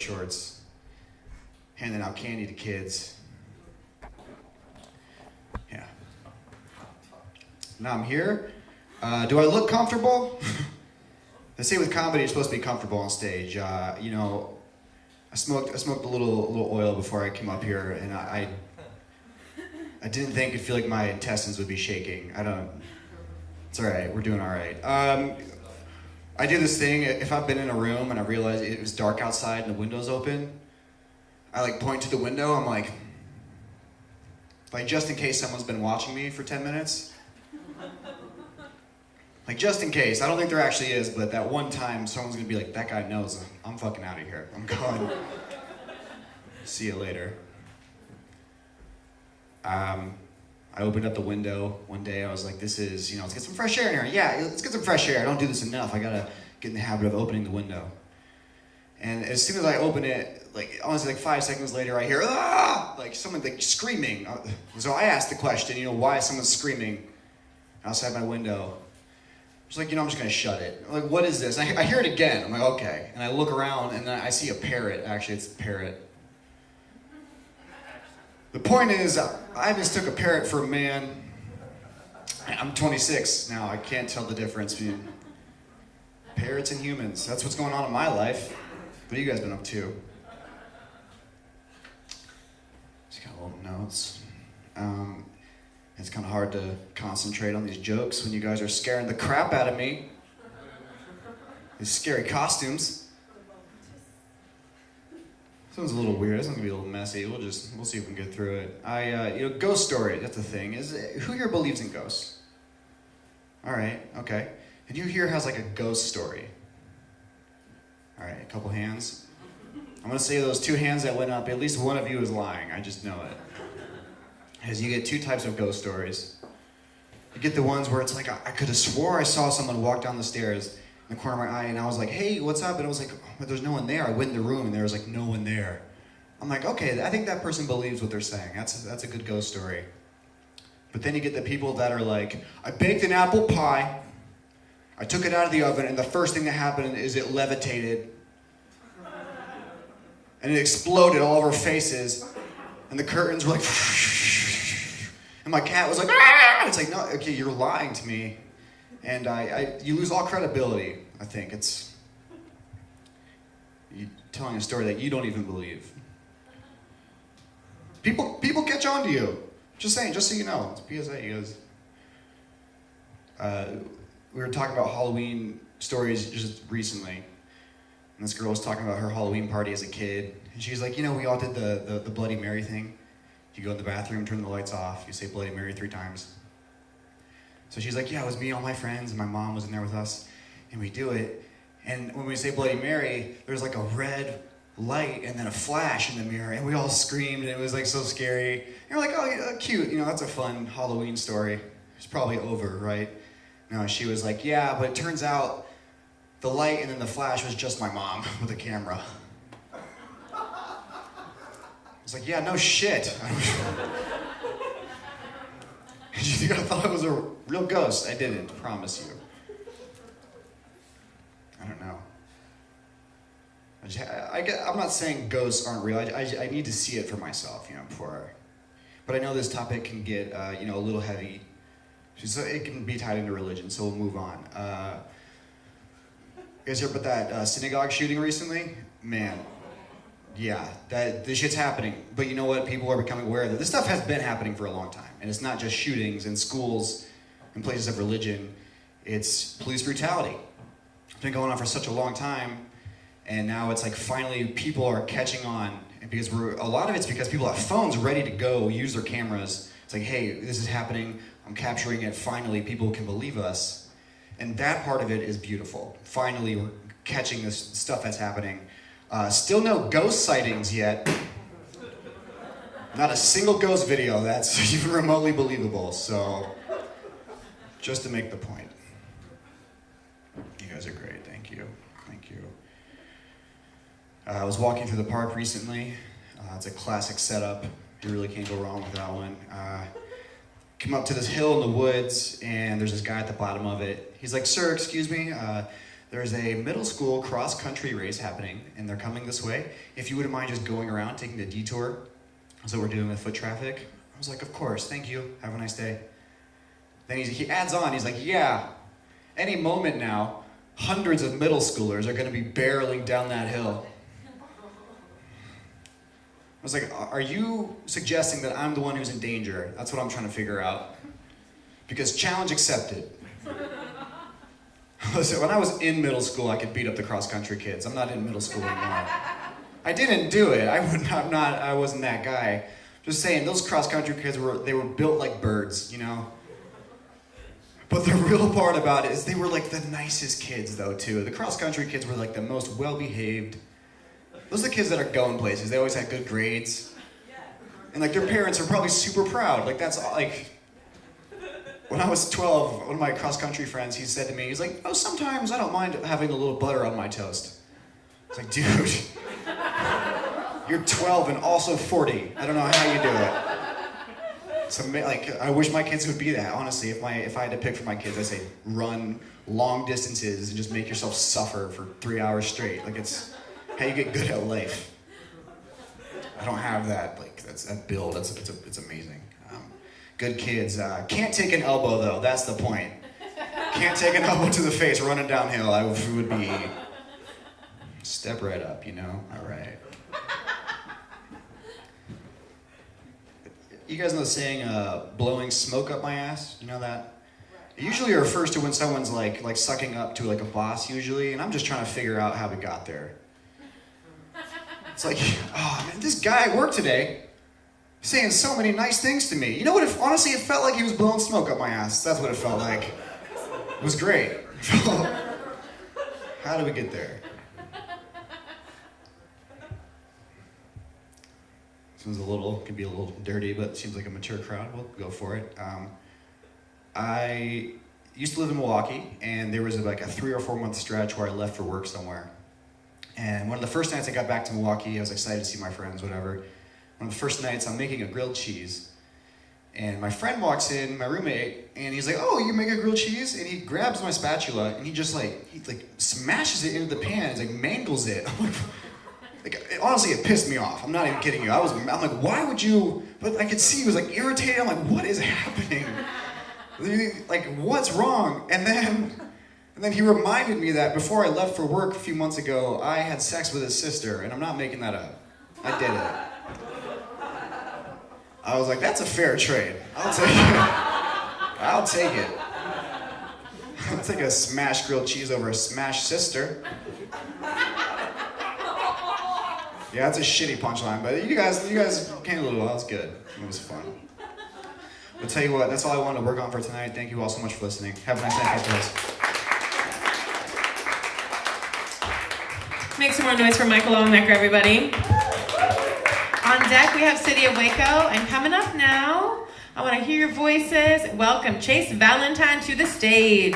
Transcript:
shorts, handing out candy to kids. Yeah. Now I'm here. Do I look comfortable? They say with comedy you're supposed to be comfortable on stage. You know, I smoked a little oil before I came up here, and I didn't think it'd feel like my intestines would be shaking. It's all right. We're doing all right. I do this thing. If I've been in a room and I realize it was dark outside and the window's open, I like point to the window. I'm like just in case someone's been watching me for 10 minutes. Like just in case. I don't think there actually is, but that one time someone's gonna be like, that guy knows. I'm fucking out of here. I'm gone. See you later. I opened up the window one day. I was like, this is, let's get some fresh air in here. Yeah, let's get some fresh air. I don't do this enough. I gotta get in the habit of opening the window. And as soon as I open it, honestly, 5 seconds later, I hear, ah! Like someone screaming. So I asked the question, why is someone screaming outside my window? I was like, I'm just gonna shut it. I'm like, what is this? I hear it again. I'm like, okay. And I look around and I see a parrot. Actually, it's a parrot. The point is, I mistook a parrot for a man. I'm 26 now. I can't tell the difference between parrots and humans. That's what's going on in my life. What have you guys been up to? Just got little notes. It's kind of hard to concentrate on these jokes when you guys are scaring the crap out of me. These scary costumes. This one's a little weird. This one's gonna be a little messy. We'll see if we can get through it. Ghost story. That's the thing. Who here believes in ghosts? All right. Okay. And who here has like a ghost story? All right. A couple hands. I'm gonna say those 2 hands that went up. At least one of you is lying. I just know it. Because you get 2 types of ghost stories. You get the ones where it's like I could have swore I saw someone walk down the stairs in the corner of my eye, and I was like, hey, what's up? And I was like, but there's no one there. I went in the room, and there was like no one there. I'm like, okay, I think that person believes what they're saying. That's a good ghost story. But then you get the people that are like, I baked an apple pie, I took it out of the oven, and the first thing that happened is it levitated, and it exploded all over our faces, and the curtains were like, and my cat was like, ah! It's like, no, okay, you're lying to me. And you lose all credibility, I think. It's you telling a story that you don't even believe. People catch on to you. Just saying, just so you know. It's PSA, you guys. We were talking about Halloween stories just recently. And this girl was talking about her Halloween party as a kid. And she's like, we all did the Bloody Mary thing. You go in the bathroom, turn the lights off, you say Bloody Mary 3 times. So she's like, yeah, it was me, all my friends, and my mom was in there with us, and we do it. And when we say Bloody Mary, there's like a red light and then a flash in the mirror, and we all screamed, and it was like so scary. And we're like, oh, yeah, cute, that's a fun Halloween story. It's probably over, right? No, she was like, yeah, but it turns out the light and then the flash was just my mom with a camera. I was like, yeah, no shit. Did you think I thought it was a real ghost? I didn't, promise you. I don't know. I'm not saying ghosts aren't real. I need to see it for myself, before. But I know this topic can get, a little heavy. So it can be tied into religion, so we'll move on. You guys heard about that synagogue shooting recently? Man. Yeah, this shit's happening. But you know what? People are becoming aware that this stuff has been happening for a long time. And it's not just shootings in schools and places of religion. It's police brutality. It's been going on for such a long time. And now it's like finally people are catching on. And because a lot of it's because people have phones ready to go, use their cameras. It's like, hey, this is happening. I'm capturing it. Finally, people can believe us. And that part of it is beautiful. Finally, we're catching this stuff that's happening. Still no ghost sightings yet. Not a single ghost video that's even remotely believable. So, just to make the point. You guys are great. Thank you. Thank you. I was walking through the park recently. It's a classic setup. You really can't go wrong with that one. Come up to this hill in the woods, and there's this guy at the bottom of it. He's like, sir, excuse me, there's a middle school cross-country race happening, and they're coming this way. If you wouldn't mind just going around, taking the detour, that's what we're doing with foot traffic. I was like, of course, thank you, have a nice day. Then he adds on, he's like, yeah, any moment now, hundreds of middle schoolers are gonna be barreling down that hill. I was like, are you suggesting that I'm the one who's in danger? That's what I'm trying to figure out. Because challenge accepted. Listen, when I was in middle school, I could beat up the cross-country kids. I'm not in middle school anymore. I didn't do it. I wasn't that guy. Just saying, those cross-country kids were built like birds, you know? But the real part about it is they were like the nicest kids, though, too. The cross-country kids were like the most well-behaved. Those are the kids that are going places. They always had good grades. And like their parents are probably super proud. Like that's like, when I was 12, one of my cross-country friends, he said to me, he's like, oh, sometimes I don't mind having a little butter on my toast. It's like, dude, you're 12 and also 40. I don't know how you do it. So, like, I wish my kids would be that, honestly. If I had to pick for my kids, I'd say run long distances and just make yourself suffer for 3 hours straight. Like, it's how you get good at life. I don't have that, like, that build. It's amazing. Good kids. Can't take an elbow, though. That's the point. Can't take an elbow to the face running downhill. I would be... Step right up, you know? All right. You guys know the saying, blowing smoke up my ass? You know that? It usually refers to when someone's like sucking up to like a boss usually, and I'm just trying to figure out how we got there. It's like, oh man, this guy at work today saying so many nice things to me. You know what, honestly, it felt like he was blowing smoke up my ass. That's what it felt like. It was great. How did we get there? Can be a little dirty, but it seems like a mature crowd. We'll go for it. I used to live in Milwaukee, and there was like a 3 or 4 month stretch where I left for work somewhere. And one of the first nights I got back to Milwaukee, I was excited to see my friends, whatever. One of the first nights, I'm making a grilled cheese. And my friend walks in, my roommate, and he's like, oh, you make a grilled cheese? And he grabs my spatula, and he smashes it into the pan, and like mangles it. I'm like, honestly, it pissed me off. I'm not even kidding you. I'm like, why would you? But I could see he was like irritated. I'm like, what is happening? Like, what's wrong? And then he reminded me that before I left for work a few months ago, I had sex with his sister, and I'm not making that up. I did it. I was like, that's a fair trade. I'll take it. I'll take it. I'll take a smashed grilled cheese over a smashed sister. Yeah, that's a shitty punchline, but you guys came a little well. That was good. It was fun. I'll tell you what, that's all I wanted to work on for tonight. Thank you all so much for listening. Have a nice night, guys. Make some more noise for Michael Longnecker, everybody. On deck, we have City of Waco, and coming up now, I want to hear your voices. Welcome Chase Valentine to the stage.